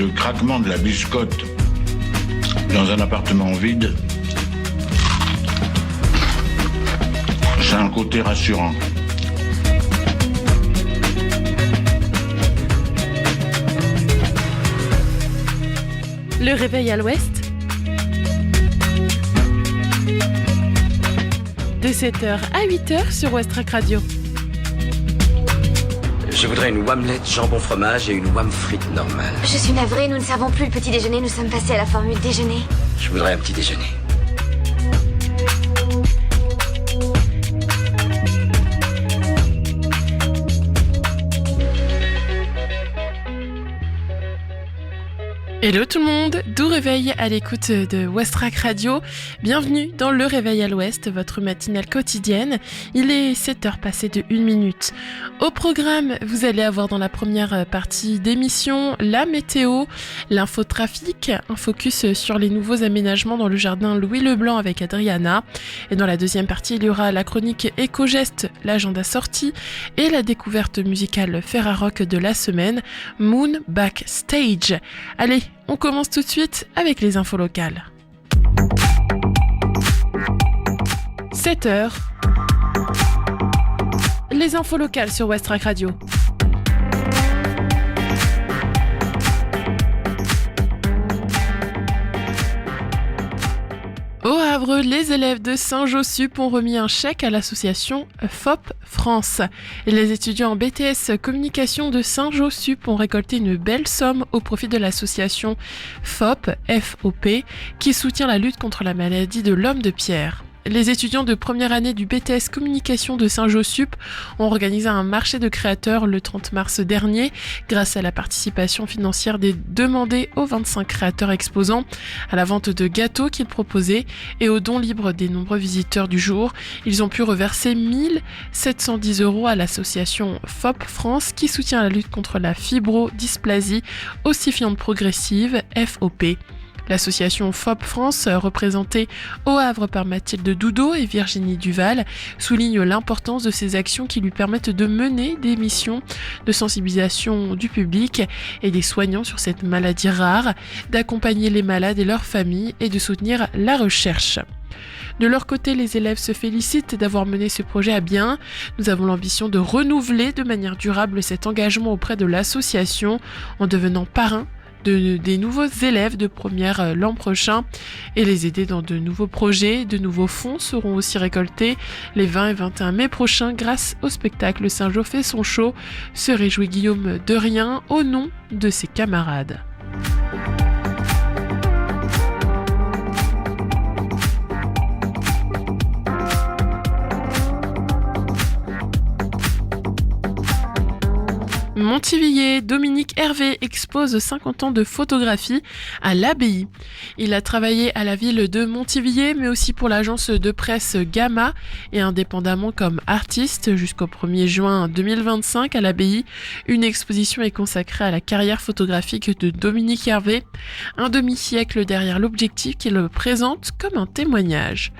le craquement de la biscotte dans un appartement vide, c'est un côté rassurant. Le réveil à l'ouest, de 7h à 8h sur Westrack Radio. Je voudrais une omelette jambon fromage et une wham frite normale. Je suis navrée, nous ne servons plus le petit déjeuner, nous sommes passés à la formule déjeuner. Je voudrais un petit déjeuner. Hello tout le monde, doux réveil à l'écoute de Westrack Radio. Bienvenue dans le réveil à l'ouest, votre matinale quotidienne. Il est 7h passé de 1 minute. Au programme, vous allez avoir dans la première partie d'émission la météo, l'infotrafic, un focus sur les nouveaux aménagements dans le jardin Louis Leblanc avec Adriana. Et dans la deuxième partie, il y aura la chronique Éco-Geste, l'agenda sortie et la découverte musicale Ferrarock de la semaine, Moon Backstage. Allez, on commence tout de suite avec les infos locales. 7h. Les infos locales sur Westrack Radio. Au Havre, les élèves de Saint-Jossup ont remis un chèque à l'association FOP France. Et les étudiants en BTS Communication de Saint-Jossup ont récolté une belle somme au profit de l'association FOP, FOP, qui soutient la lutte contre la maladie de l'homme de pierre. Les étudiants de première année du BTS Communication de Saint-Jossup ont organisé un marché de créateurs le 30 mars dernier grâce à la participation financière des demandés aux 25 créateurs exposants, à la vente de gâteaux qu'ils proposaient et aux dons libres des nombreux visiteurs du jour. Ils ont pu reverser 1 710 € à l'association FOP France qui soutient la lutte contre la fibrodysplasie ossifiante progressive, FOP. L'association FOP France, représentée au Havre par Mathilde Doudot et Virginie Duval, souligne l'importance de ces actions qui lui permettent de mener des missions de sensibilisation du public et des soignants sur cette maladie rare, d'accompagner les malades et leurs familles et de soutenir la recherche. De leur côté, les élèves se félicitent d'avoir mené ce projet à bien. Nous avons l'ambition de renouveler de manière durable cet engagement auprès de l'association en devenant parrain des nouveaux élèves de première l'an prochain et les aider dans de nouveaux projets. De nouveaux fonds seront aussi récoltés les 20 et 21 mai prochains grâce au spectacle Saint-Jo fait son show, se réjouit Guillaume Derrien au nom de ses camarades. Montivilliers, Dominique Hervé expose 50 ans de photographie à l'abbaye. Il a travaillé à la ville de Montivilliers, mais aussi pour l'agence de presse Gamma et indépendamment comme artiste jusqu'au 1er juin 2025 à l'abbaye. Une exposition est consacrée à la carrière photographique de Dominique Hervé, un demi-siècle derrière l'objectif qui le présente comme un témoignage.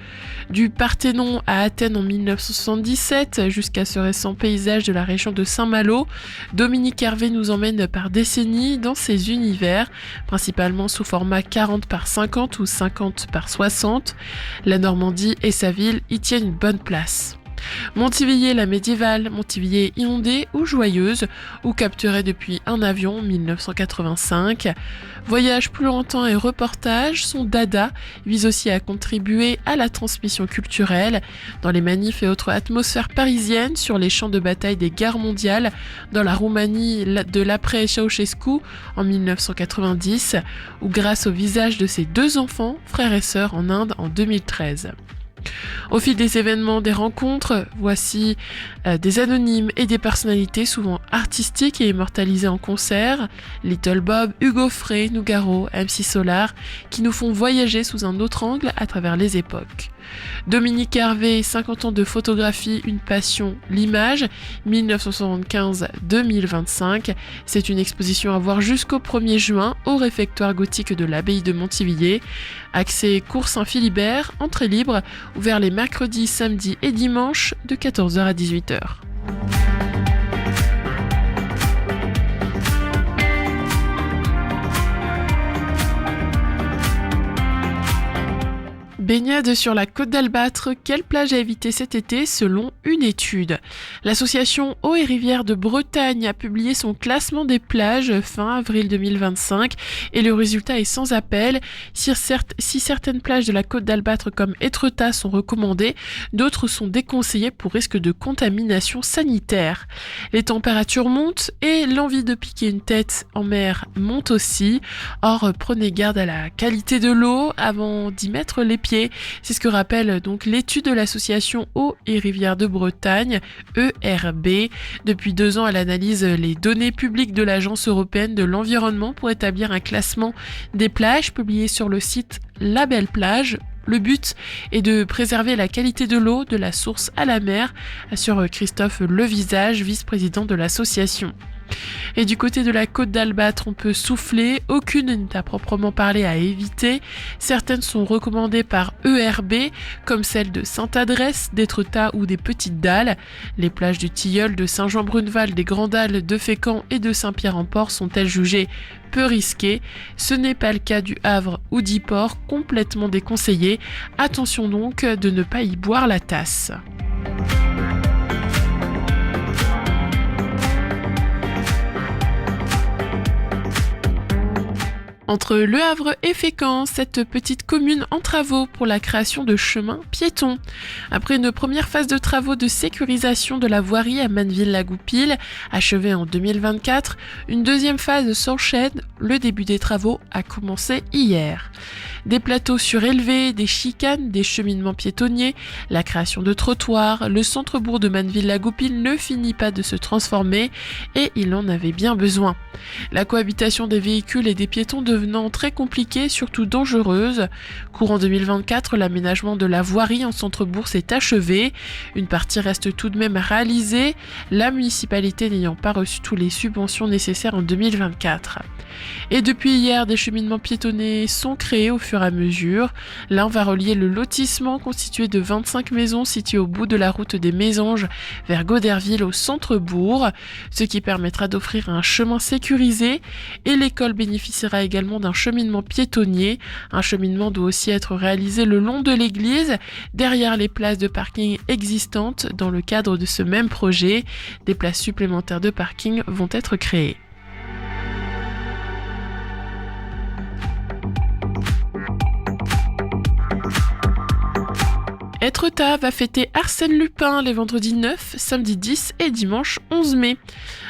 Du Parthénon à Athènes en 1977 jusqu'à ce récent paysage de la région de Saint-Malo, Dominique Hervé nous emmène par décennies dans ses univers, principalement sous format 40 par 50 ou 50 par 60. La Normandie et sa ville y tiennent une bonne place. Montivilliers la médiévale, Montivilliers inondée ou joyeuse, ou capturée depuis un avion en 1985. Voyage plus longtemps et reportage, son dada vise aussi à contribuer à la transmission culturelle dans les manifs et autres atmosphères parisiennes sur les champs de bataille des guerres mondiales dans la Roumanie de l'après-Ceausescu en 1990 ou grâce au visage de ses 2 enfants, frères et sœurs en Inde en 2013. Au fil des événements, des rencontres, voici des anonymes et des personnalités souvent artistiques et immortalisées en concert, Little Bob, Hugo Frey, Nougaro, MC Solar, qui nous font voyager sous un autre angle à travers les époques. Dominique Hervé, 50 ans de photographie, une passion, l'image, 1975-2025. C'est une exposition à voir jusqu'au 1er juin au réfectoire gothique de l'abbaye de Montivilliers. Accès cours Saint-Philibert, entrée libre, ouvert les mercredis, samedis et dimanches de 14h à 18h. Baignade sur la côte d'Albâtre, quelle plage à éviter cet été selon une étude? L'association Eaux et Rivières de Bretagne a publié son classement des plages fin avril 2025 et le résultat est sans appel. Si certaines plages de la côte d'Albâtre comme Étretat sont recommandées, d'autres sont déconseillées pour risque de contamination sanitaire. Les températures montent et l'envie de piquer une tête en mer monte aussi. Or, prenez garde à la qualité de l'eau avant d'y mettre les pieds. C'est ce que rappelle donc l'étude de l'association Eaux et Rivières de Bretagne, ERB. Depuis 2 ans, elle analyse les données publiques de l'Agence européenne de l'environnement pour établir un classement des plages publié sur le site La Belle Plage. Le but est de préserver la qualité de l'eau de la source à la mer, assure Christophe Levisage, vice-président de l'association. Et du côté de la côte d'Albâtre, on peut souffler, aucune n'est à proprement parler à éviter. Certaines sont recommandées par ERB, comme celle de Sainte-Adresse, d'Étretat ou des Petites Dalles. Les plages du Tilleul, de Saint-Jean-Bruneval, des Grandes Dalles, de Fécamp et de Saint-Pierre-en-Port sont-elles jugées peu risquées? Ce n'est pas le cas du Havre ou d'Yport, complètement déconseillé. Attention donc de ne pas y boire la tasse. Entre Le Havre et Fécamp, cette petite commune en travaux pour la création de chemins piétons. Après une première phase de travaux de sécurisation de la voirie à Manneville-la-Goupil, achevée en 2024, une deuxième phase s'enchaîne. Le début des travaux a commencé hier. Des plateaux surélevés, des chicanes, des cheminements piétonniers, la création de trottoirs, le centre-bourg de Manneville-la-Goupil ne finit pas de se transformer et il en avait bien besoin. La cohabitation des véhicules et des piétons devenant très compliquée, surtout dangereuse. Courant 2024, l'aménagement de la voirie en centre-bourg s'est achevé. Une partie reste tout de même réalisée, la municipalité n'ayant pas reçu toutes les subventions nécessaires en 2024. Et depuis hier, des cheminements piétonnés sont créés au fur et à mesure. L'un va relier le lotissement constitué de 25 maisons situées au bout de la route des Mésanges vers Goderville au centre-bourg, ce qui permettra d'offrir un chemin sécurisé. Et l'école bénéficiera également d'un cheminement piétonnier. Un cheminement doit aussi être réalisé le long de l'église, derrière les places de parking existantes. Dans le cadre de ce même projet, des places supplémentaires de parking vont être créées. Étretat va fêter Arsène Lupin les vendredis 9, samedi 10 et dimanche 11 mai.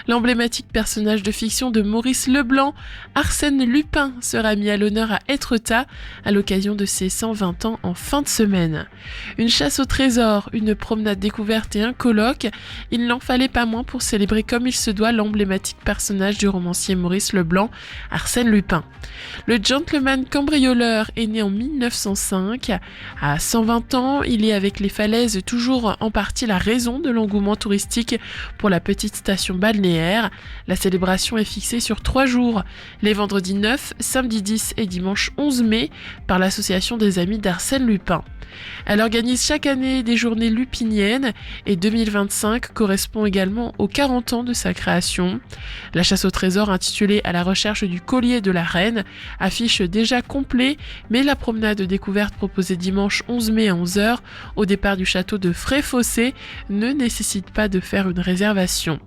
L'emblématique personnage de fiction de Maurice Leblanc, Arsène Lupin, sera mis à l'honneur à Étretat à l'occasion de ses 120 ans en fin de semaine. Une chasse au trésor, une promenade découverte et un colloque, il n'en fallait pas moins pour célébrer comme il se doit l'emblématique personnage du romancier Maurice Leblanc, Arsène Lupin. Le gentleman cambrioleur est né en 1905. À 120 ans, il est avec les falaises toujours en partie la raison de l'engouement touristique pour la petite station balnéaire. La célébration est fixée sur 3 jours, les vendredis 9, samedi 10 et dimanche 11 mai, par l'association des amis d'Arsène Lupin. Elle organise chaque année des journées lupiniennes et 2025 correspond également aux 40 ans de sa création. La chasse au trésor intitulée À la recherche du collier de la reine affiche déjà complet, mais la promenade découverte proposée dimanche 11 mai à 11h au départ du château de Fréfossé ne nécessite pas de faire une réservation.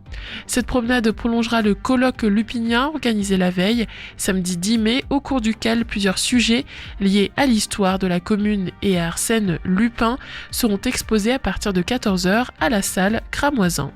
Cette promenade prolongera le colloque lupinien organisé la veille, samedi 10 mai, au cours duquel plusieurs sujets liés à l'histoire de la commune et à Arsène Lupin seront exposés à partir de 14h à la salle Cramoisin.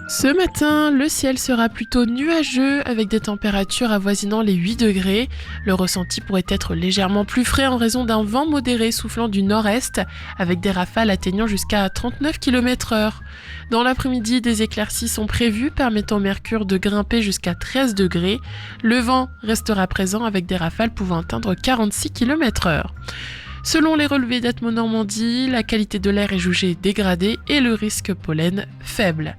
Ce matin, le ciel sera plutôt nuageux avec des températures avoisinant les 8 degrés. Le ressenti pourrait être légèrement plus frais en raison d'un vent modéré soufflant du nord-est avec des rafales atteignant jusqu'à 39 km/h. Dans l'après-midi, des éclaircies sont prévues permettant au mercure de grimper jusqu'à 13 degrés. Le vent restera présent avec des rafales pouvant atteindre 46 km/h. Selon les relevés d'Atmo Normandie, la qualité de l'air est jugée dégradée et le risque pollen faible.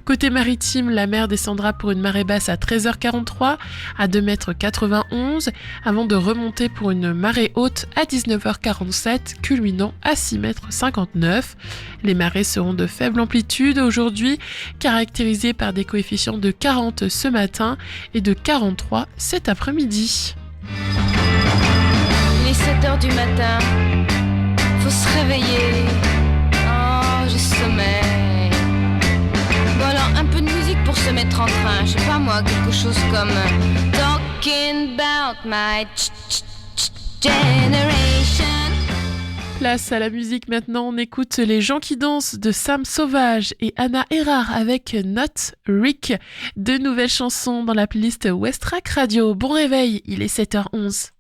Côté maritime, la mer descendra pour une marée basse à 13h43 à 2,91 m avant de remonter pour une marée haute à 19h47, culminant à 6,59 m. Les marées seront de faible amplitude aujourd'hui, caractérisées par des coefficients de 40 ce matin et de 43 cet après-midi. Il est 7h du matin, faut se réveiller. Oh, j'ai sommeil. Bon alors, un peu de musique pour se mettre en train. Je sais pas moi, quelque chose comme Talking about my generation. Place à la musique maintenant, on écoute Les gens qui dansent de Sam Sauvage et Anna Erard avec Not Rick. Deux nouvelles chansons dans la playlist Westrack Radio. Bon réveil, il est 7h11.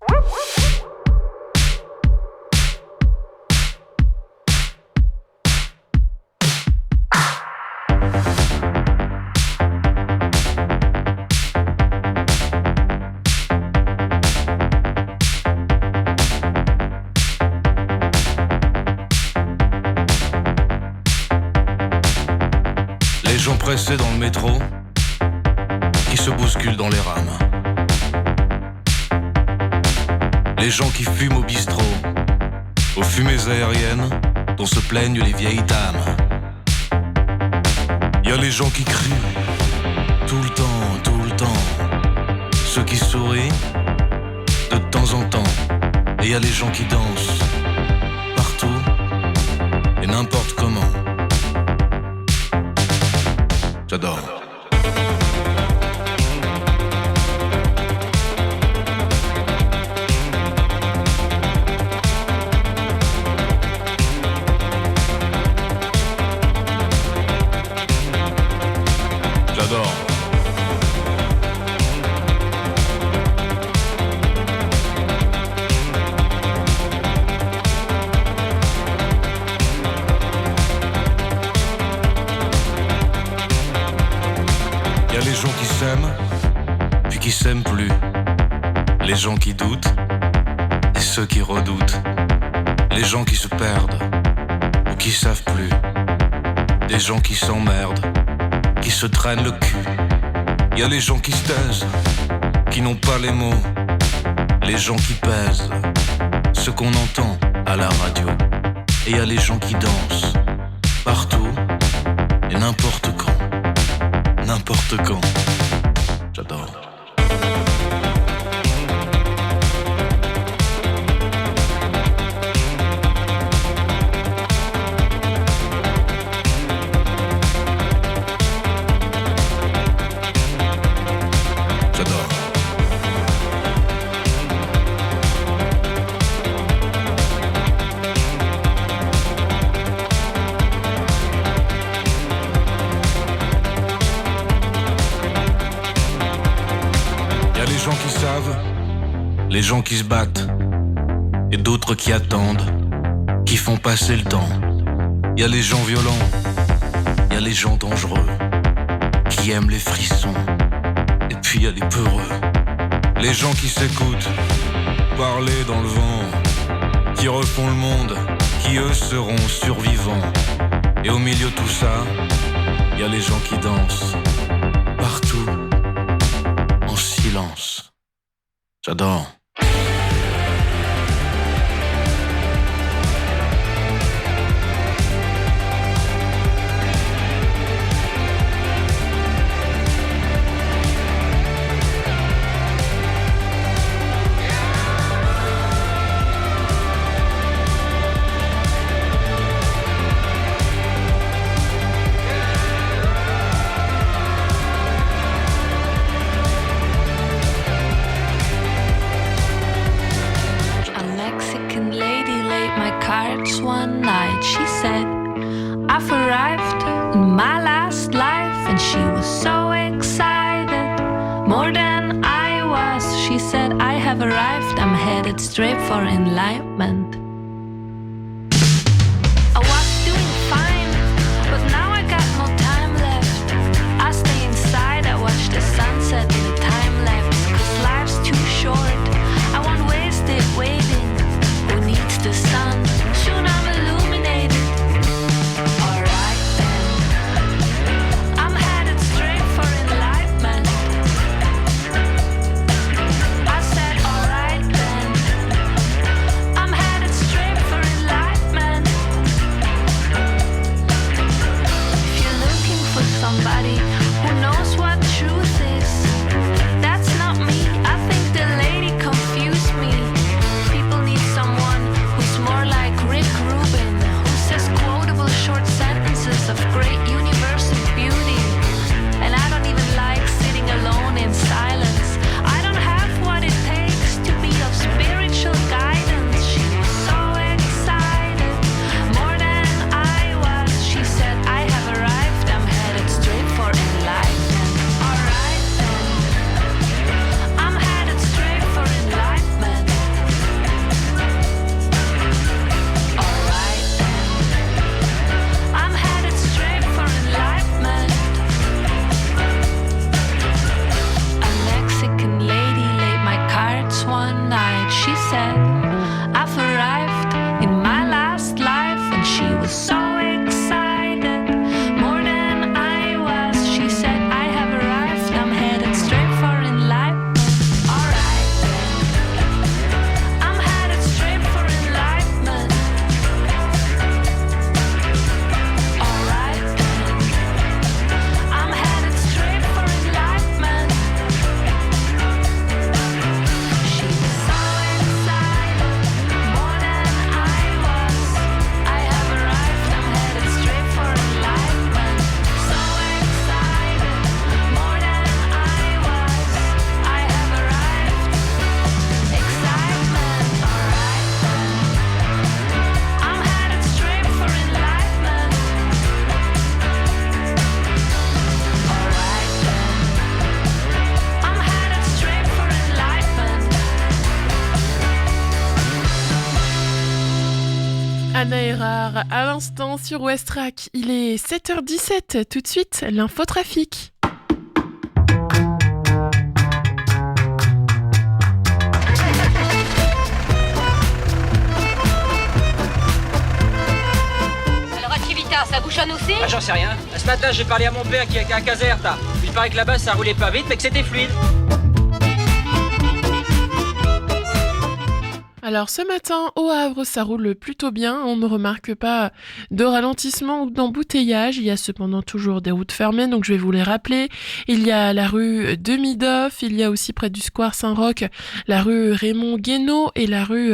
Les gens pressés dans le métro, qui se bousculent dans les rames. Les gens qui fument au bistrot, aux fumées aériennes dont se plaignent les vieilles dames. Y a les gens qui crient, tout le temps, ceux qui sourient, de temps en temps. Et y a les gens qui dansent, partout, et n'importe comment. J'adore. J'adore. Y a les gens qui s'aiment, puis qui s'aiment plus. Les gens qui doutent, et ceux qui redoutent. Les gens qui se perdent, ou qui savent plus. Des gens qui s'emmerdent, qui se traînent le cul. Y a les gens qui se taisent, qui n'ont pas les mots. Les gens qui pèsent, ce qu'on entend à la radio. Et y a les gens qui dansent, partout, et n'importe quand. N'importe quand. J'adore. J'adore. Les gens qui savent, les gens qui se battent, et d'autres qui attendent, qui font passer le temps. Y a les gens violents, y a les gens dangereux, qui aiment les frissons, et puis y a les peureux. Les gens qui s'écoutent, parler dans le vent, qui refont le monde, qui eux seront survivants. Et au milieu de tout ça, y a les gens qui dansent, partout, en silence. J'adore. One night she said, I've arrived in my last life, and she was so excited, more than I was. She said, I have arrived, I'm headed straight for enlightenment. I was doing fine, but now I got no time left. I stay inside, I watch the sunset in the time lapse, 'cause life's too short, I won't waste it waiting. Who needs the sun? Anna Erard à l'instant sur Westrack. Il est 7h17, tout de suite, l'infotrafic. Ça bouchonne aussi ? Ah, j'en sais rien. Ce matin, j'ai parlé à mon père qui est à Caserta. Il paraît que là-bas, ça roulait pas vite, mais que c'était fluide. Alors ce matin, au Havre, ça roule plutôt bien. On ne remarque pas de ralentissement ou d'embouteillage. Il y a cependant toujours des routes fermées, donc je vais vous les rappeler. Il y a la rue de Midoff, il y a aussi près du square Saint-Roch, la rue Raymond Guénaud et la rue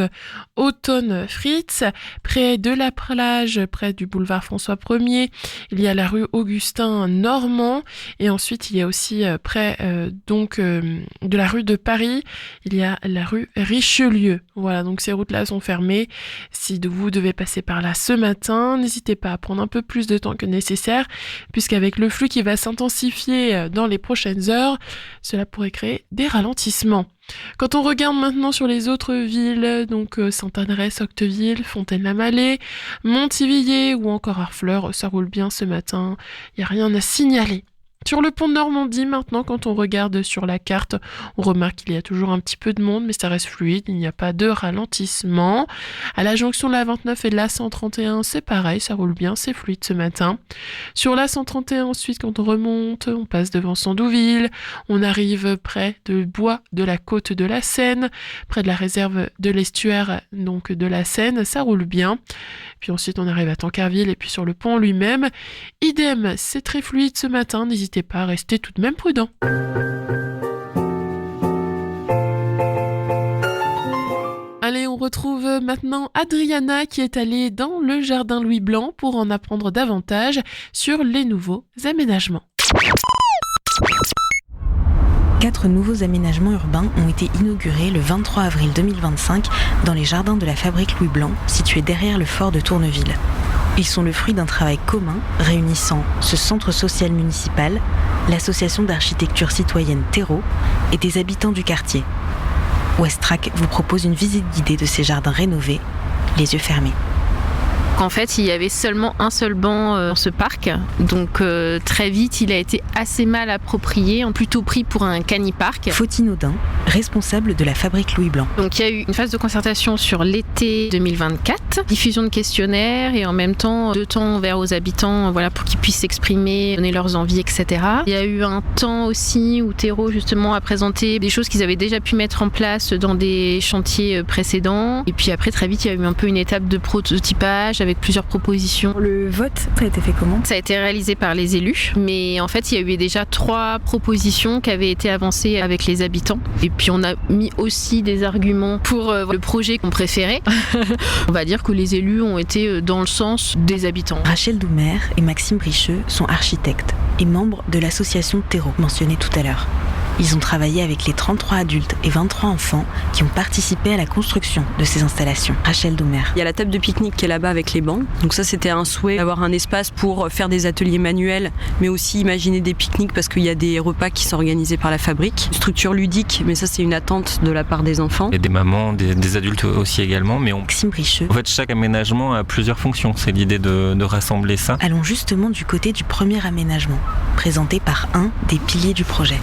Automne Fritz. Près de la plage, près du boulevard François 1er, il y a la rue Augustin Normand. Et ensuite, il y a aussi près de la rue de Paris, il y a la rue Richelieu. Voilà, donc ces routes-là sont fermées. Si vous devez passer par là ce matin, n'hésitez pas à prendre un peu plus de temps que nécessaire, puisqu'avec le flux qui va s'intensifier dans les prochaines heures, cela pourrait créer des ralentissements. Quand on regarde maintenant sur les autres villes, donc Sainte-Adresse, Octeville, Fontaine-la-Mallée, Montivilliers ou encore Harfleur, ça roule bien ce matin, il n'y a rien à signaler. Sur le pont de Normandie, maintenant, quand on regarde sur la carte, on remarque qu'il y a toujours un petit peu de monde, mais ça reste fluide, il n'y a pas de ralentissement. À la jonction de la 29 et de la 131, c'est pareil, ça roule bien, c'est fluide ce matin. Sur la 131, ensuite, quand on remonte, on passe devant Sandouville, on arrive près de Bois de la côte de la Seine, près de la réserve de l'estuaire donc de la Seine, ça roule bien. Puis ensuite, on arrive à Tancarville et puis sur le pont lui-même. Idem, c'est très fluide ce matin, n'hésitez pas à rester tout de même prudent. Allez, on retrouve maintenant Adriana qui est allée dans le jardin Louis Blanc pour en apprendre davantage sur les nouveaux aménagements. 4 nouveaux aménagements urbains ont été inaugurés le 23 avril 2025 dans les jardins de la fabrique Louis Blanc, situés derrière le fort de Tourneville. Ils sont le fruit d'un travail commun réunissant ce centre social municipal, l'association d'architecture citoyenne Terreau et des habitants du quartier. Westrack vous propose une visite guidée de ces jardins rénovés, les yeux fermés. En fait, il y avait seulement un seul banc dans ce parc, donc très vite, il a été assez mal approprié, plutôt pris pour un canipark. Fautine Audin, responsable de la fabrique Louis Blanc. Donc il y a eu une phase de concertation sur l'été 2024, diffusion de questionnaires et en même temps 2 temps ouvert aux habitants, voilà, pour qu'ils puissent s'exprimer, donner leurs envies, etc. Il y a eu un temps aussi où Terreau justement a présenté des choses qu'ils avaient déjà pu mettre en place dans des chantiers précédents. Et puis après, très vite, il y a eu un peu une étape de prototypage avec plusieurs propositions. Le vote, ça a été fait comment ? Ça a été réalisé par les élus, mais en fait il y a eu déjà 3 propositions qui avaient été avancées avec les habitants. Et puis on a mis aussi des arguments pour le projet qu'on préférait. On va dire que les élus ont été dans le sens des habitants. Rachel Doumer et Maxime Bricheux sont architectes et membres de l'association Terreau, mentionnée tout à l'heure. Ils ont travaillé avec les 33 adultes et 23 enfants qui ont participé à la construction de ces installations. Rachel Doumer. Il y a la table de pique-nique qui est là-bas avec les bancs. Donc ça, c'était un souhait d'avoir un espace pour faire des ateliers manuels, mais aussi imaginer des pique-niques parce qu'il y a des repas qui sont organisés par la fabrique. Une structure ludique, mais ça, c'est une attente de la part des enfants. Et des mamans, des adultes aussi également. Mais Maxime Bricheux. En fait, chaque aménagement a plusieurs fonctions. C'est l'idée de rassembler ça. Allons justement du côté du premier aménagement, présenté par un des piliers du projet.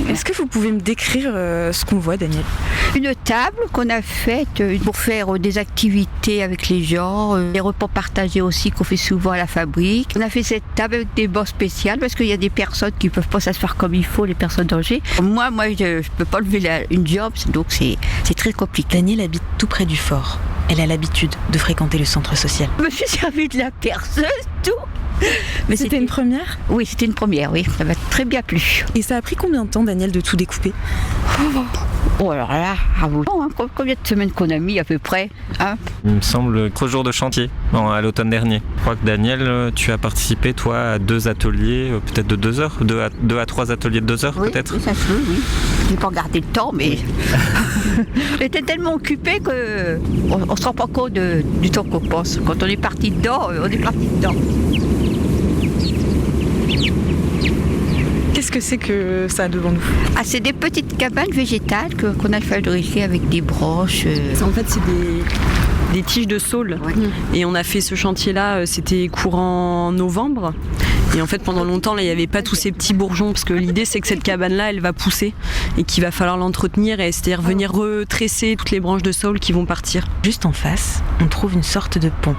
Est-ce que vous pouvez me décrire ce qu'on voit, Daniel ? Une table qu'on a faite pour faire des activités avec les gens, des repas partagés aussi qu'on fait souvent à la fabrique. On a fait cette table avec des bancs spéciaux parce qu'il y a des personnes qui ne peuvent pas s'asseoir comme il faut, les personnes âgées. Moi je ne peux pas lever une jambe, donc c'est très compliqué. Daniel habite tout près du fort. Elle a l'habitude de fréquenter le centre social. Je me suis servi de la perceuse, tout. Mais c'était une première ? Oui, c'était une première, oui. Ça m'a très bien plu. Et ça a pris combien de temps, Daniel, de tout découper ? Oh alors là, à vous. Combien de semaines qu'on a mis à peu près, hein ? Il me semble 3 jours de chantier à l'automne dernier. Je crois que Daniel, tu as participé toi à 2 ateliers, peut-être de 2 heures, 2 à 3 ateliers de 2 heures peut-être. Oui, ça se peut, oui. J'ai pas regardé le temps, mais j'étais tellement occupée qu'on se rend pas compte du temps qu'on passe. Quand on est parti dedans, on est parti dedans. Qu'est-ce que c'est que ça devant nous ? Ah, c'est des petites cabanes végétales qu'on a fabriquées avec des branches. En fait, c'est des tiges de saule. Et on a fait ce chantier-là, c'était courant novembre. Et en fait, pendant longtemps, là, il n'y avait pas tous ces petits bourgeons, parce que l'idée, c'est que cette cabane-là, elle va pousser et qu'il va falloir l'entretenir, et c'est-à-dire venir retresser toutes les branches de saule qui vont partir. Juste en face, on trouve une sorte de pont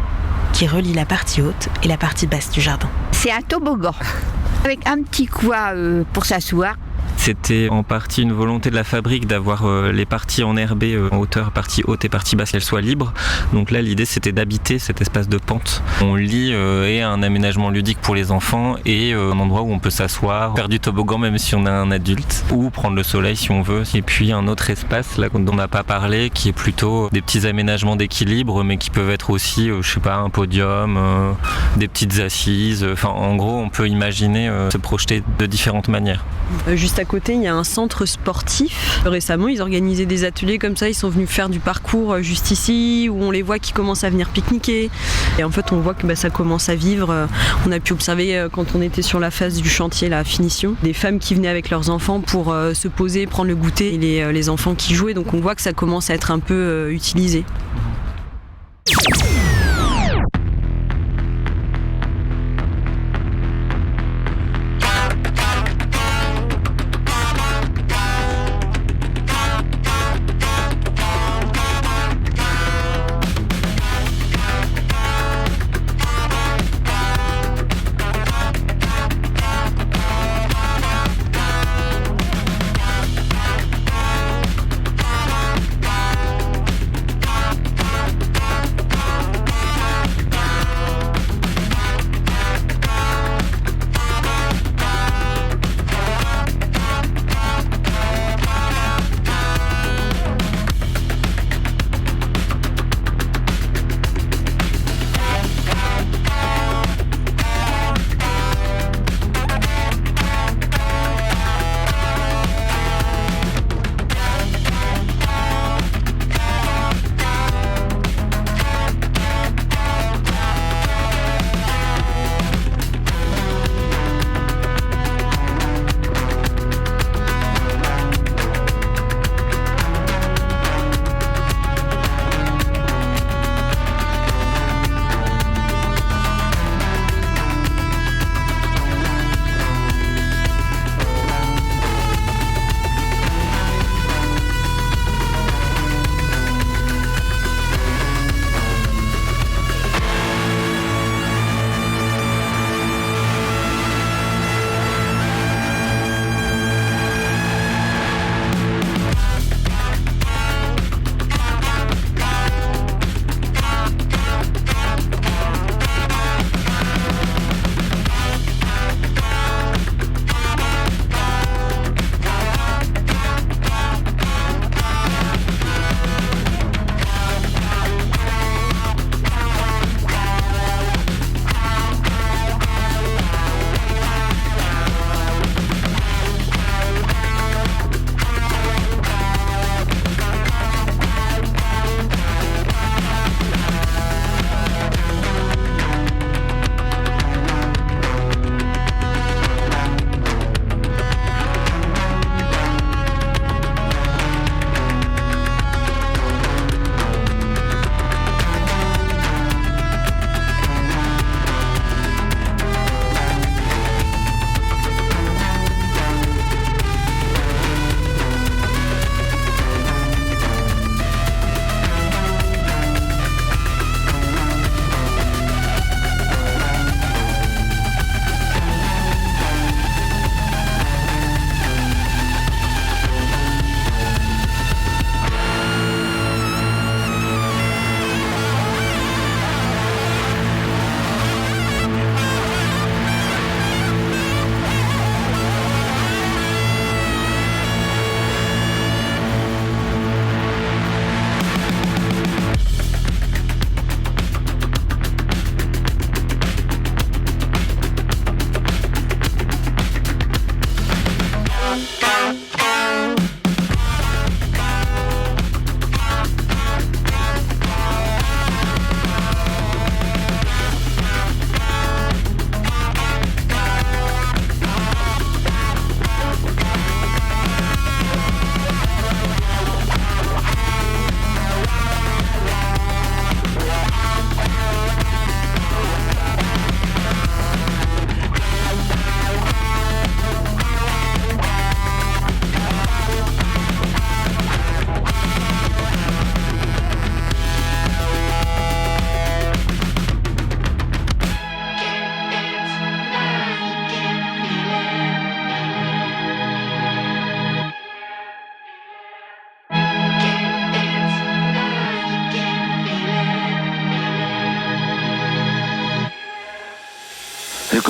qui relie la partie haute et la partie basse du jardin. C'est un toboggan avec un petit coin pour s'asseoir. C'était en partie une volonté de la fabrique d'avoir les parties enherbées en hauteur, partie haute et partie basse, qu'elles soient libres. Donc là, l'idée, c'était d'habiter cet espace de pente. On lit et un aménagement ludique pour les enfants et un endroit où on peut s'asseoir, faire du toboggan même si on est un adulte, ou prendre le soleil si on veut. Et puis un autre espace là dont on n'a pas parlé, qui est plutôt des petits aménagements d'équilibre, mais qui peuvent être aussi, je sais pas, un podium, des petites assises. Enfin, en gros, on peut imaginer se projeter de différentes manières. Juste à côté, il y a un centre sportif. Récemment, ils organisaient des ateliers comme ça. Ils sont venus faire du parcours juste ici, où on les voit qui commencent à venir pique-niquer. Et en fait, on voit que ça commence à vivre. On a pu observer quand on était sur la phase du chantier, la finition, des femmes qui venaient avec leurs enfants pour se poser, prendre le goûter, et les enfants qui jouaient. Donc on voit que ça commence à être un peu utilisé.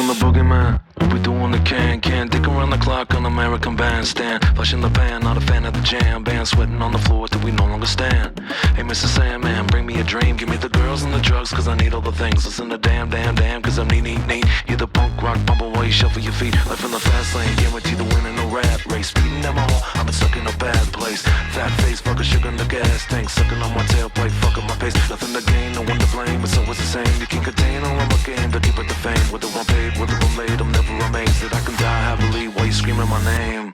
on the boogeyman. What we do on the can dick around the clock on American Bandstand. Flush in the pan, not a fan of the jam band. Sweating on the floor till we no longer stand. Hey Mr. Sandman, bring me a dream. Give me the girls and the drugs, cause I need all the things. Listen to damn, cause I'm neat. You're the punk rock bumble while you shuffle your feet. Life in the fast lane, guarantee the win in no rap race. Speeding down my hall, I've been stuck in a bad place. Fat face, fucker, sugar in the gas tank. Sucking on my tailpipe, fucking my pace. Nothing to gain, no one to blame, it's always the same. You can't contain or I'm a game, but keep it the fame. Whether I'm paid, whether I'm late, I'm never amazed that I can die happily while you screaming my name.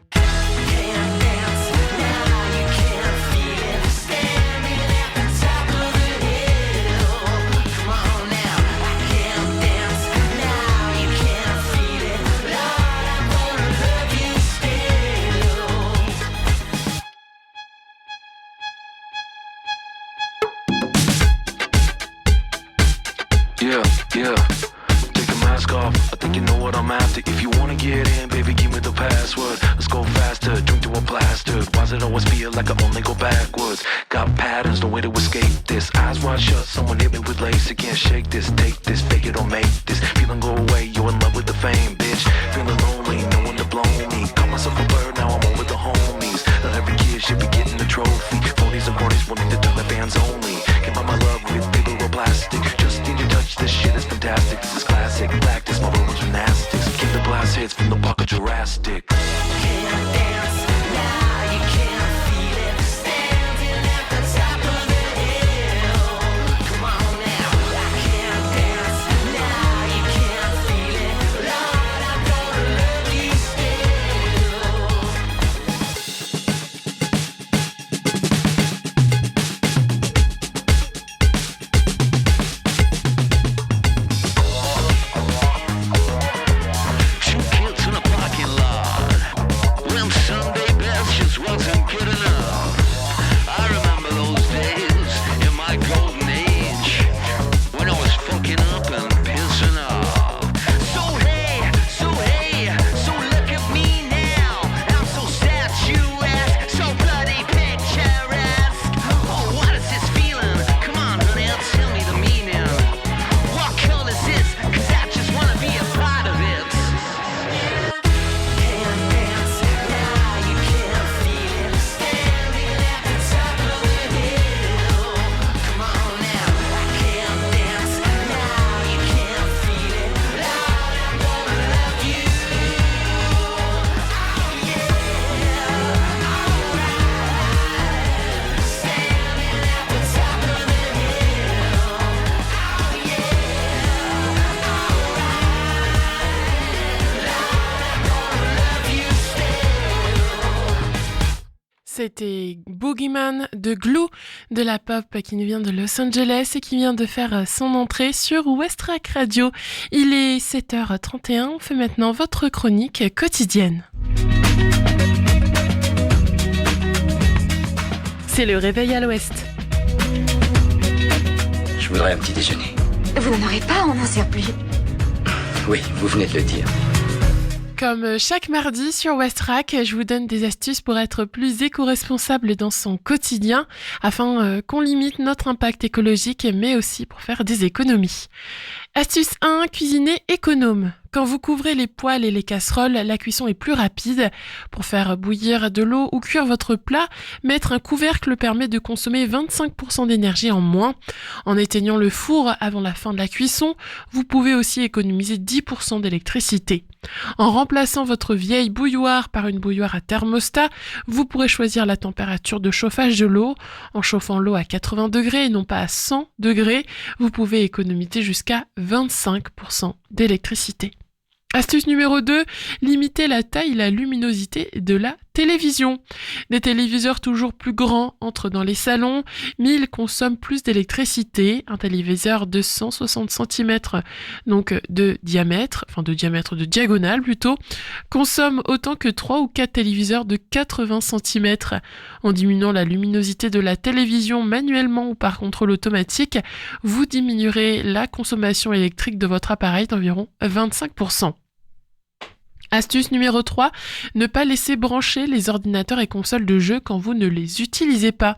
Yeah, take your mask off, I think you know what I'm after. If you wanna get in, baby, give me the password. Let's go faster, drink to a plaster. Why's it always feel like I only go backwards? Got patterns, no way to escape this. Eyes wide shut, someone hit me with lace. You can't shake this, take this, fake it or make this. Feeling go away, you're in love with the fame, bitch. Feeling lonely, no one to blow me. Call myself a bird, now I'm over the homies. Not every kid should be getting a trophy. 40s and 40s wanting to do the fans only. Give out my love with paper or plastic. Just need your touch, this shit is fantastic. This is classic, black, this my road gymnastics. Keep the blast hits from the park of Jurassic. Can't dance now, you can't feel it. Standing at the top of the hill. Come on now, I can't dance now, you can't feel it. Lord, I'm gonna love you C'était Boogeyman de Glue, de la pop qui nous vient de Los Angeles et qui vient de faire son entrée sur Westrack Radio. Il est 7h31, on fait maintenant votre chronique quotidienne. C'est le réveil à l'ouest. Je voudrais un petit déjeuner. Vous n'en aurez pas, on n'en sert plus. Oui, vous venez de le dire. Comme chaque mardi sur Westrack, je vous donne des astuces pour être plus éco-responsable dans son quotidien afin qu'on limite notre impact écologique mais aussi pour faire des économies. Astuce 1, cuisiner économe. Quand vous couvrez les poêles et les casseroles, la cuisson est plus rapide. Pour faire bouillir de l'eau ou cuire votre plat, mettre un couvercle permet de consommer 25% d'énergie en moins. En éteignant le four avant la fin de la cuisson, vous pouvez aussi économiser 10% d'électricité. En remplaçant votre vieille bouilloire par une bouilloire à thermostat, vous pourrez choisir la température de chauffage de l'eau. En chauffant l'eau à 80 degrés et non pas à 100 degrés, vous pouvez économiser jusqu'à 25% d'électricité. Astuce numéro 2, limiter la taille et la luminosité de la télévision. Des téléviseurs toujours plus grands entrent dans les salons, mais ils consomment plus d'électricité. Un téléviseur de 160 cm, donc de diagonale plutôt, consomme autant que 3 ou 4 téléviseurs de 80 cm. En diminuant la luminosité de la télévision manuellement ou par contrôle automatique, vous diminuerez la consommation électrique de votre appareil d'environ 25%. Astuce numéro 3, ne pas laisser brancher les ordinateurs et consoles de jeux quand vous ne les utilisez pas.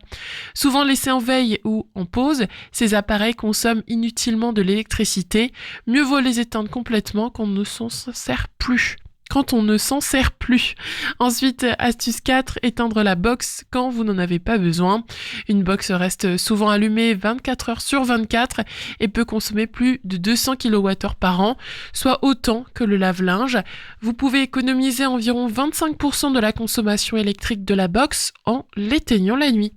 Souvent laissés en veille ou en pause, ces appareils consomment inutilement de l'électricité. Mieux vaut les éteindre complètement quand on ne s'en sert plus. Ensuite, astuce 4, éteindre la box quand vous n'en avez pas besoin. Une box reste souvent allumée 24 heures sur 24 et peut consommer plus de 200 kWh par an, soit autant que le lave-linge. Vous pouvez économiser environ 25% de la consommation électrique de la box en l'éteignant la nuit.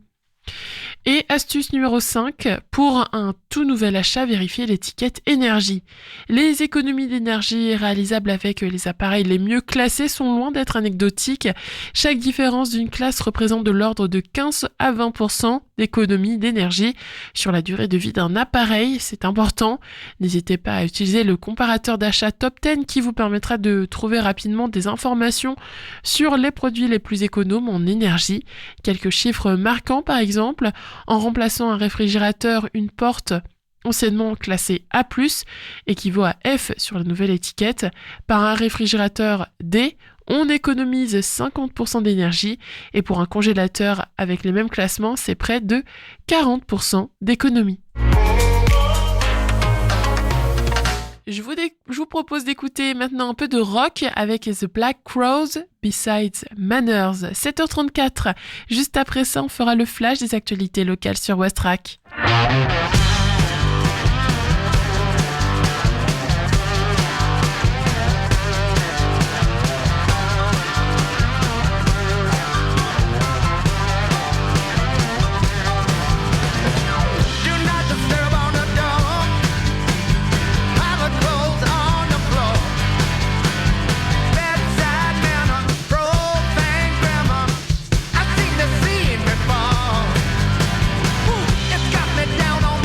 Et astuce numéro 5, pour un tout nouvel achat, vérifiez l'étiquette énergie. Les économies d'énergie réalisables avec les appareils les mieux classés sont loin d'être anecdotiques. Chaque différence d'une classe représente de l'ordre de 15 à 20% d'économie d'énergie sur la durée de vie d'un appareil. C'est important. N'hésitez pas à utiliser le comparateur d'achat Top 10 qui vous permettra de trouver rapidement des informations sur les produits les plus économes en énergie. Quelques chiffres marquants par exemple. En remplaçant un réfrigérateur, une porte anciennement classée A+, équivaut à F sur la nouvelle étiquette, par un réfrigérateur D, on économise 50% d'énergie et pour un congélateur avec les mêmes classements, c'est près de 40% d'économie. Je vous propose d'écouter maintenant un peu de rock avec The Black Crowes, Besides Manners. 7h34. Juste après ça, on fera le flash des actualités locales sur Westrack. Down on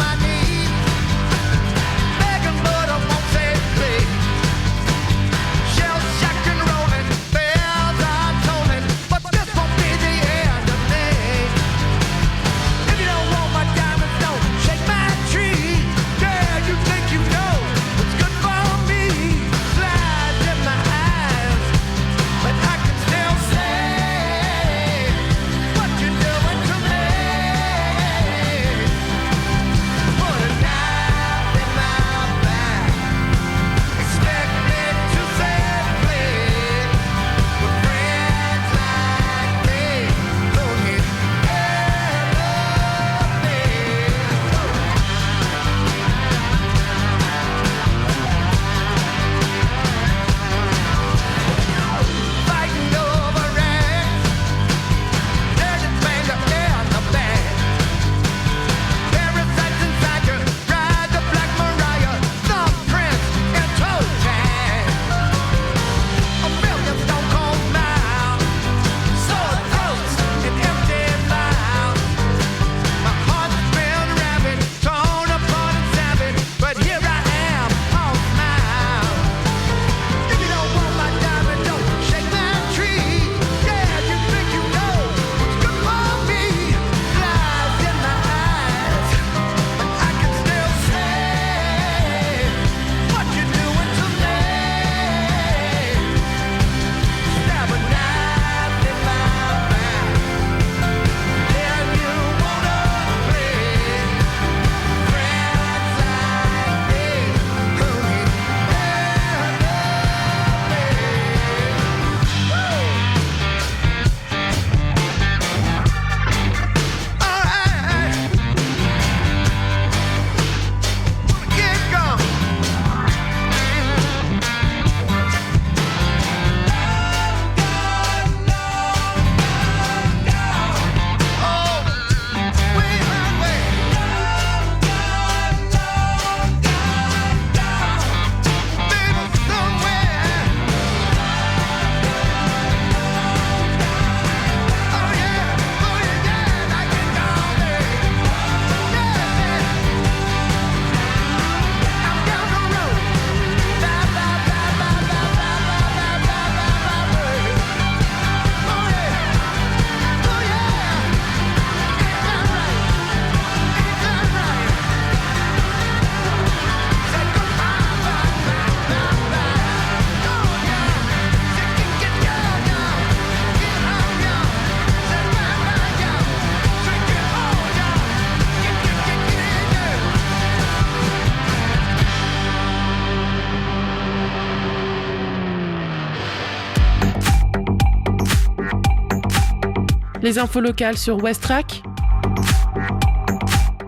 Les infos locales sur Westrack.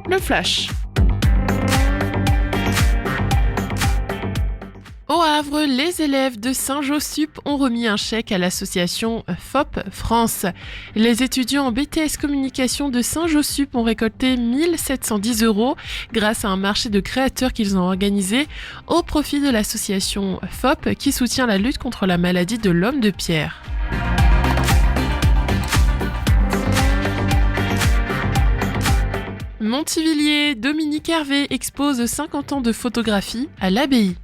Le flash. Au Havre, les élèves de Saint-Josup ont remis un chèque à l'association FOP France. Les étudiants en BTS Communication de Saint-Josup ont récolté 1 710 € grâce à un marché de créateurs qu'ils ont organisé au profit de l'association FOP qui soutient la lutte contre la maladie de l'homme de pierre. Montivilliers, Dominique Hervé expose 50 ans de photographie à l'abbaye.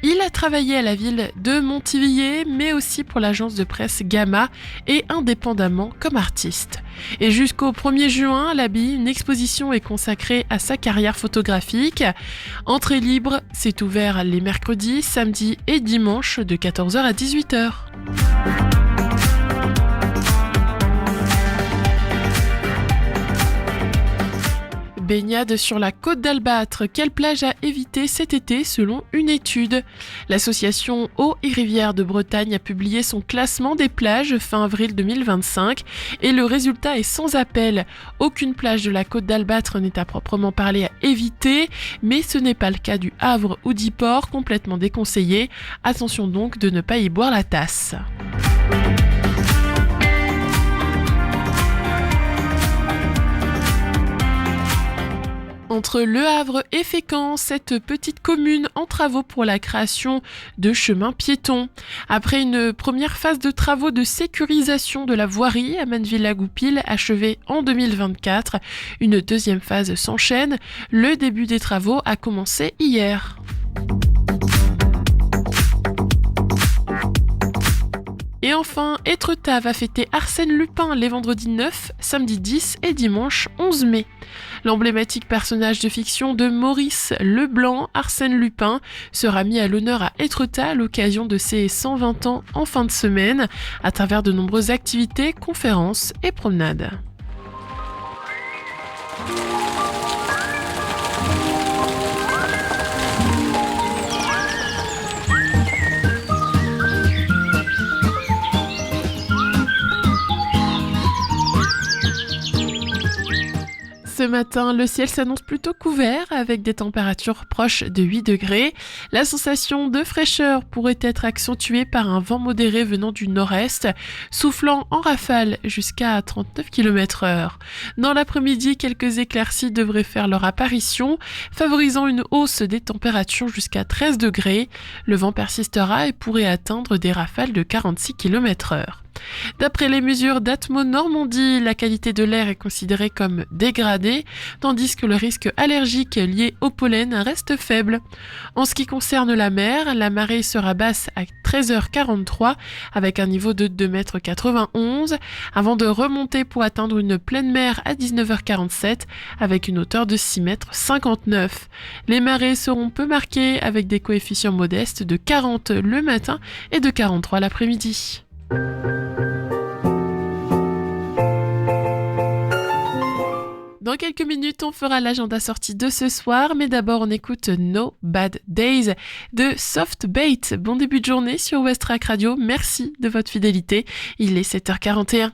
Il a travaillé à la ville de Montivilliers, mais aussi pour l'agence de presse Gamma et indépendamment comme artiste. Et jusqu'au 1er juin, à l'abbaye, une exposition est consacrée à sa carrière photographique. Entrée libre, c'est ouvert les mercredis, samedis et dimanches de 14h à 18h. Baignade sur la côte d'Albâtre. Quelle plage à éviter cet été selon une étude? L'association Eau et Rivières de Bretagne a publié son classement des plages fin avril 2025 et le résultat est sans appel. Aucune plage de la côte d'Albâtre n'est à proprement parler à éviter, mais ce n'est pas le cas du Havre ou d'Yport, complètement déconseillé. Attention donc de ne pas y boire la tasse. Entre Le Havre et Fécamp, cette petite commune en travaux pour la création de chemins piétons. Après une première phase de travaux de sécurisation de la voirie à Manneville-la-Goupil achevée en 2024, une deuxième phase s'enchaîne. Le début des travaux a commencé hier. Et enfin, Étretat va fêter Arsène Lupin les vendredis 9, samedi 10 et dimanche 11 mai. L'emblématique personnage de fiction de Maurice Leblanc, Arsène Lupin, sera mis à l'honneur à Étretat à l'occasion de ses 120 ans en fin de semaine, à travers de nombreuses activités, conférences et promenades. Ce matin, le ciel s'annonce plutôt couvert avec des températures proches de 8 degrés. La sensation de fraîcheur pourrait être accentuée par un vent modéré venant du nord-est, soufflant en rafale jusqu'à 39 km/h. Dans l'après-midi, quelques éclaircies devraient faire leur apparition, favorisant une hausse des températures jusqu'à 13 degrés. Le vent persistera et pourrait atteindre des rafales de 46 km/h. D'après les mesures d'Atmo Normandie, la qualité de l'air est considérée comme dégradée, tandis que le risque allergique lié au pollen reste faible. En ce qui concerne la mer, la marée sera basse à 13h43 avec un niveau de 2,91 m avant de remonter pour atteindre une pleine mer à 19h47 avec une hauteur de 6,59 m. Les marées seront peu marquées avec des coefficients modestes de 40 le matin et de 43 l'après-midi. Dans quelques minutes, on fera l'agenda sortie de ce soir, mais d'abord on écoute No Bad Days de Soft Bait. Bon début de journée sur Westrack Radio, merci de votre fidélité, il est 7h41.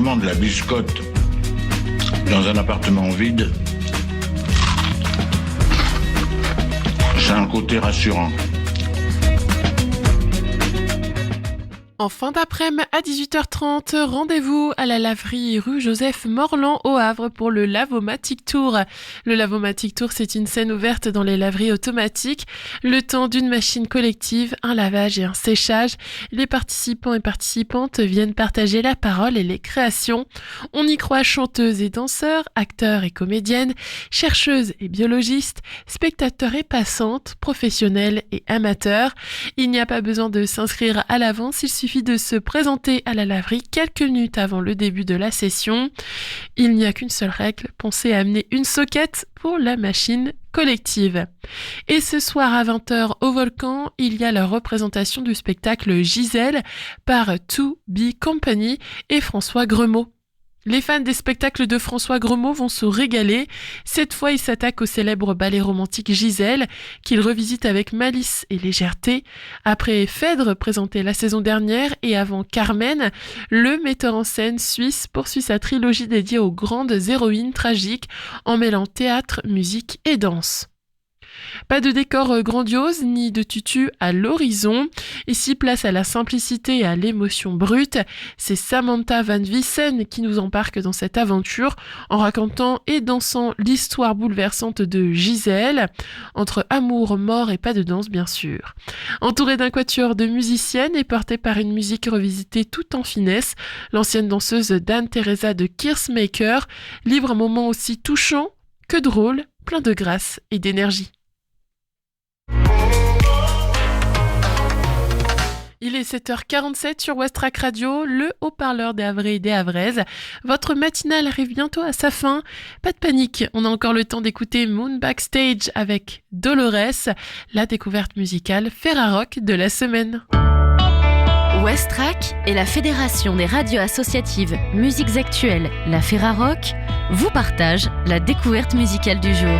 uniquement de la biscotte dans un appartement vide, c'est un côté rassurant. En fin d'après-midi à 18h30, rendez-vous à la laverie rue Joseph Morland au Havre pour le Lavomatic Tour. Le Lavomatic Tour, c'est une scène ouverte dans les laveries automatiques. Le temps d'une machine collective, un lavage et un séchage. Les participants et participantes viennent partager la parole et les créations. On y croit chanteuses et danseurs, acteurs et comédiennes, chercheuses et biologistes, spectateurs et passantes, professionnels et amateurs. Il n'y a pas besoin de s'inscrire à l'avance, il suffit de se présenter à la laverie quelques minutes avant le début de la session. Il n'y a qu'une seule règle, pensez à amener une socket pour la machine collective. Et ce soir à 20h au Volcan, il y a la représentation du spectacle Gisèle par To Be Company et François Gremaud. Les fans des spectacles de François Gremaud vont se régaler. Cette fois, il s'attaque au célèbre ballet romantique Gisèle, qu'il revisite avec malice et légèreté. Après Phèdre, présenté la saison dernière, et avant Carmen, le metteur en scène suisse poursuit sa trilogie dédiée aux grandes héroïnes tragiques en mêlant théâtre, musique et danse. Pas de décor grandiose ni de tutu à l'horizon. Ici, place à la simplicité et à l'émotion brute. C'est Samantha Van Vissen qui nous embarque dans cette aventure en racontant et dansant l'histoire bouleversante de Gisèle, entre amour, mort et pas de danse bien sûr. Entourée d'un quatuor de musiciennes et portée par une musique revisitée tout en finesse, l'ancienne danseuse d'Anne-Theresa de Kersmaker livre un moment aussi touchant que drôle, plein de grâce et d'énergie. Il est 7h47 sur Westrack Radio, le haut-parleur des Havrais et des Havraises. Votre matinale arrive bientôt à sa fin. Pas de panique, on a encore le temps d'écouter Moon Backstage avec Dolores, la découverte musicale Ferrarock de la semaine. Westrack et la Fédération des radios associatives Musiques Actuelles, la Ferrarock, vous partagent la découverte musicale du jour.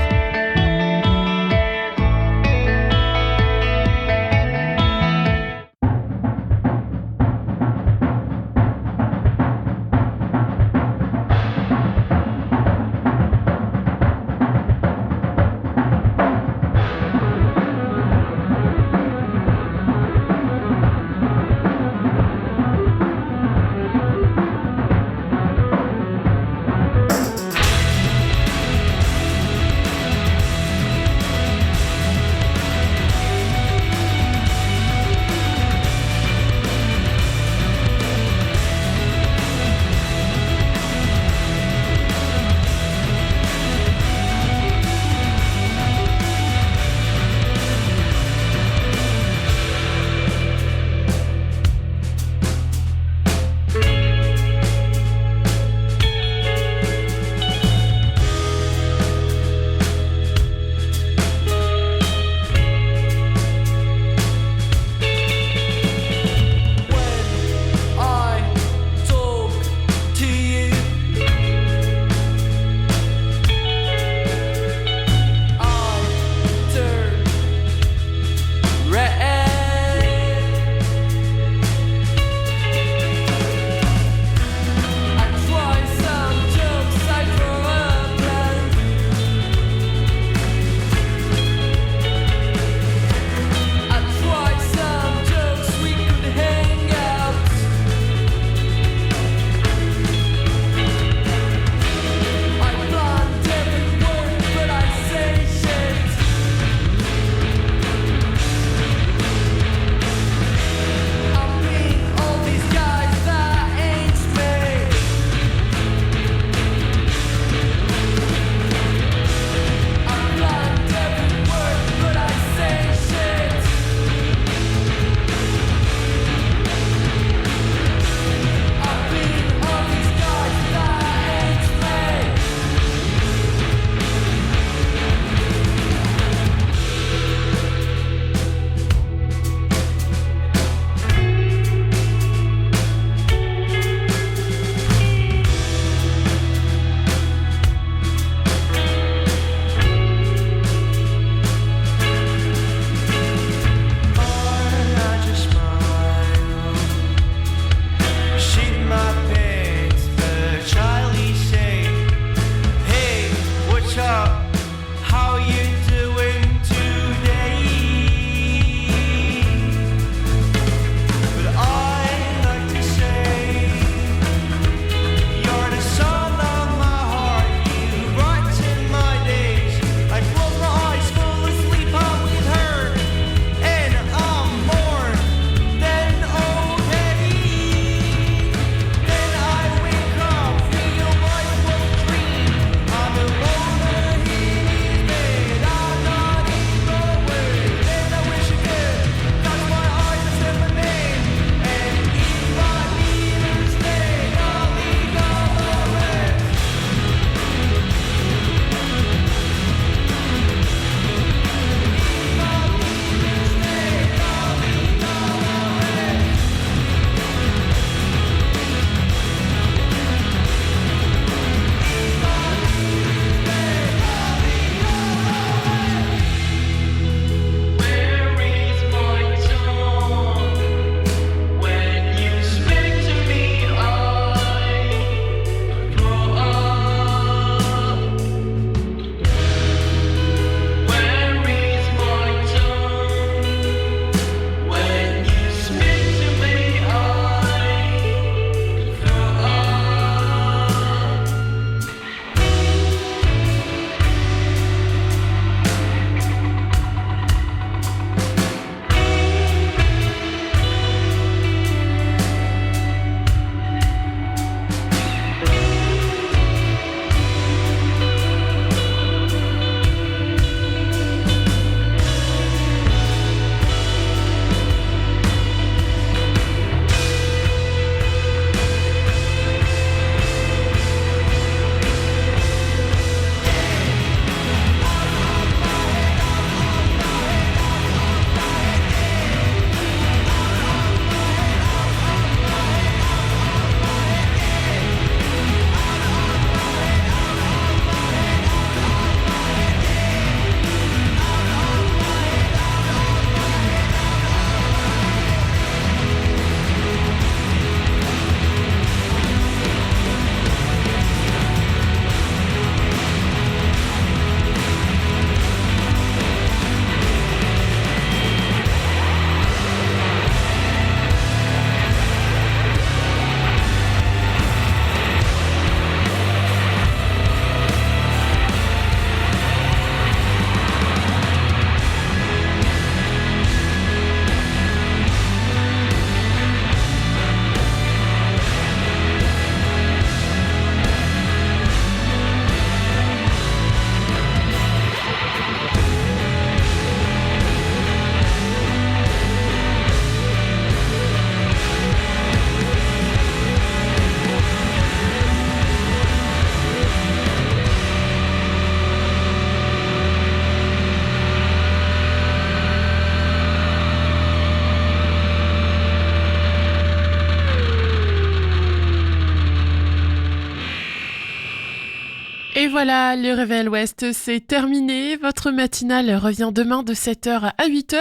Et voilà, le Réveil Ouest, c'est terminé. Votre matinale revient demain de 7h à 8h.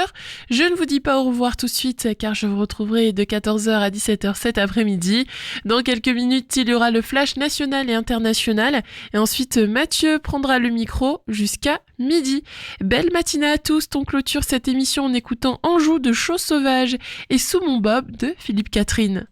Je ne vous dis pas au revoir tout de suite car je vous retrouverai de 14h à 17h cet après-midi. Dans quelques minutes, il y aura le flash national et international. Et ensuite, Mathieu prendra le micro jusqu'à midi. Belle matinée à tous. On clôture cette émission en écoutant Anjou de Choses Sauvages et Sous mon bob de Philippe Catherine.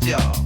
Dior.